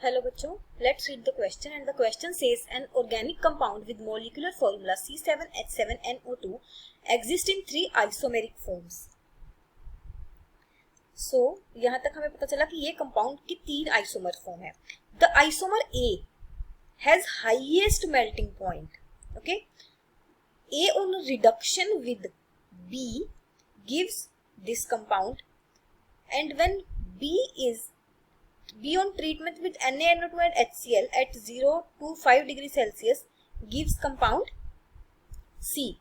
Hello बच्चों, let's read the question and the question says an organic compound with molecular formula C7H7NO2 exists in 3 isomeric forms. So यहाँ तक हमें पता चला कि ये कंपाउंड की 3 आइसोमर फॉर्म है. The isomer A has highest melting point. Okay, A on reduction with B gives this compound, and when B on treatment with NaNO2 and HCl at 0 to 5 degrees Celsius gives compound C.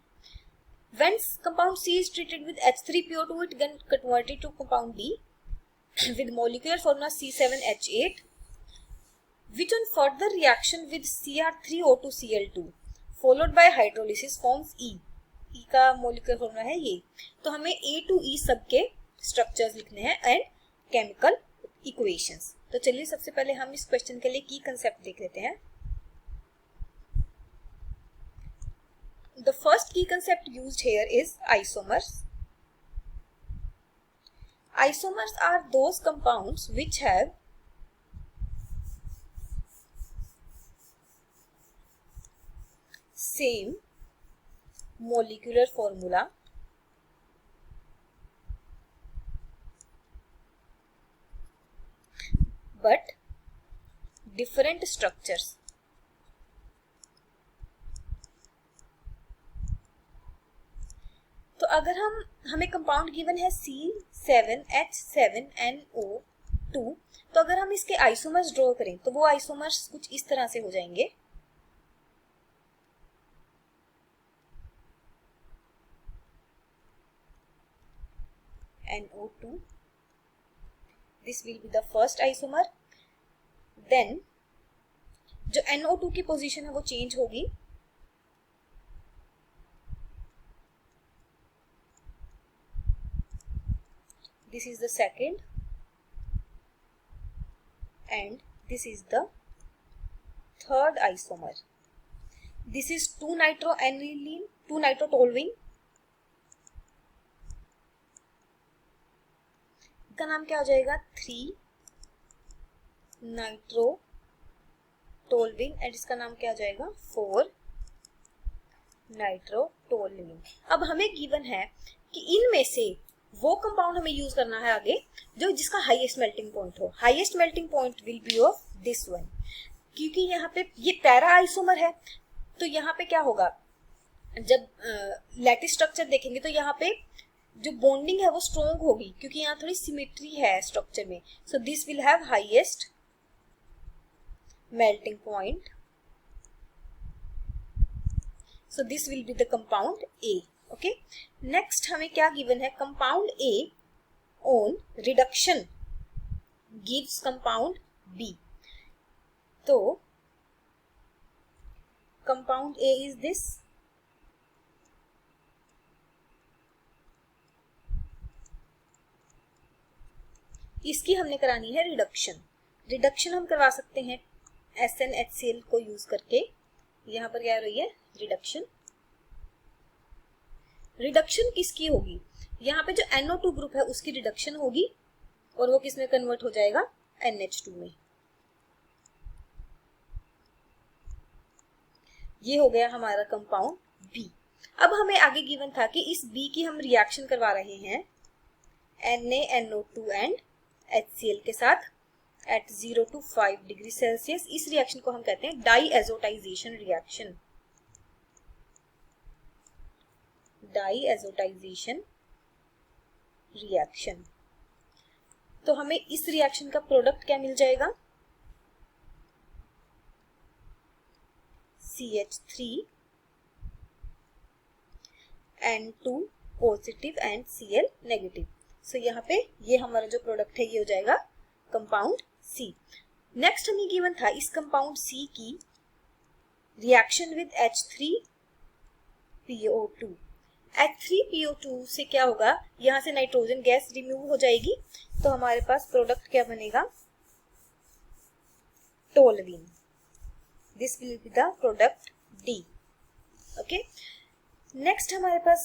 When compound C is treated with H3PO2, it gets converted to compound D with molecular formula C7H8, which on further reaction with Cr3O2Cl2 followed by hydrolysis forms E. E का molecular formula है ये. तो हमें A to E सबके structures लिखने हैं and chemical equations. तो चलिए सबसे पहले हम इस क्वेश्चन के लिए की कंसेप्ट देख लेते हैं. The first key concept used here is isomers. Isomers are those compounds which have same molecular formula but different structures. तो अगर हमें कंपाउंड गिवन है C7H7NO2, तो अगर हम इसके आइसोमर्स ड्रॉ करें तो वो आइसोमर्स कुछ इस तरह से हो जाएंगे. NO2, this will be the first isomer. Then जो NO2 की पोजीशन है वो चेंज होगी. This is the second and this is the third isomer. This is 2-nitroaniline, 2-nitrotoluene. इसका नाम क्या हो जाएगा? 3-nitrotoluene and इसका नाम क्या हो जाएगा? 4-nitrotoluene. अब हमें गिवन है कि इनमें से वो कंपाउंड हमें यूज करना है आगे जो जिसका हाईएस्ट मेल्टिंग पॉइंट हो. Highest melting point will be of this one, क्योंकि यहाँ पे ये पैरा आइसोमर है. तो यहाँ पे क्या होगा, जब लैटिस स्ट्रक्चर देखेंगे तो यहाँ पे जो बॉन्डिंग है वो स्ट्रॉन्ग होगी क्योंकि यहाँ थोड़ी सिमेट्री है स्ट्रक्चर में. So this will have highest melting point. So this will be the compound A. Okay, next हमें क्या गिवन है? Compound A on reduction gives compound B. तो कंपाउंड ए इज दिस. इसकी हमने करानी है रिडक्शन. रिडक्शन हम करवा सकते हैं SnHCl को यूज करके. यहां पर क्या हो रही है? रिडक्शन. रिडक्शन किसकी होगी? यहाँ पे जो NO2 ग्रुप है उसकी रिडक्शन होगी और वो किस में कन्वर्ट हो जाएगा? NH2 में. ये हो गया हमारा कंपाउंड B. अब हमें आगे गिवन था कि इस B की हम रिएक्शन करवा रहे हैं NaNO2 एंड HCl के साथ एट 0 to 5 डिग्री सेल्सियस. इस रिएक्शन को हम कहते हैं डाईएजोटाइजेशन रिएक्शन. डाईएजोटाइजेशन रिएक्शन. तो हमें इस रिएक्शन का प्रोडक्ट क्या मिल जाएगा? CH3N2 positive and Cl negative. So यहाँ पे ये हमारा जो प्रोडक्ट है ये हो जाएगा कंपाउंड C. नेक्स्ट हमें गिवन था इस कंपाउंड C की रिएक्शन विद H3PO2. H3PO2 से क्या होगा? यहाँ से नाइट्रोजन गैस रिमूव हो जाएगी तो हमारे पास प्रोडक्ट क्या बनेगा? Toluene. This will be the product D. Okay, next हमारे पास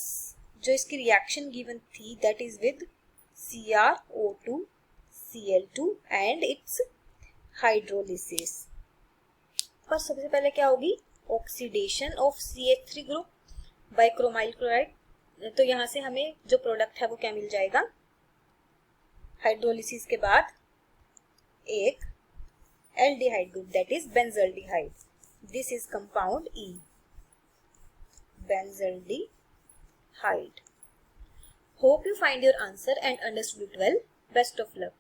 जो इसकी रिएक्शन गिवन थी that is with CrO2Cl2 and its hydrolysis. पर सबसे पहले क्या होगी, oxidation of CH3 group by chromyl chloride. तो यहाँ से हमें जो प्रोडक्ट है वो क्या मिल जाएगा, हाइड्रोलिसिस के बाद एक aldehyde group, that is benzaldehyde. This is compound E, benzaldehyde. Hope you find your answer and understood it well. Best of luck.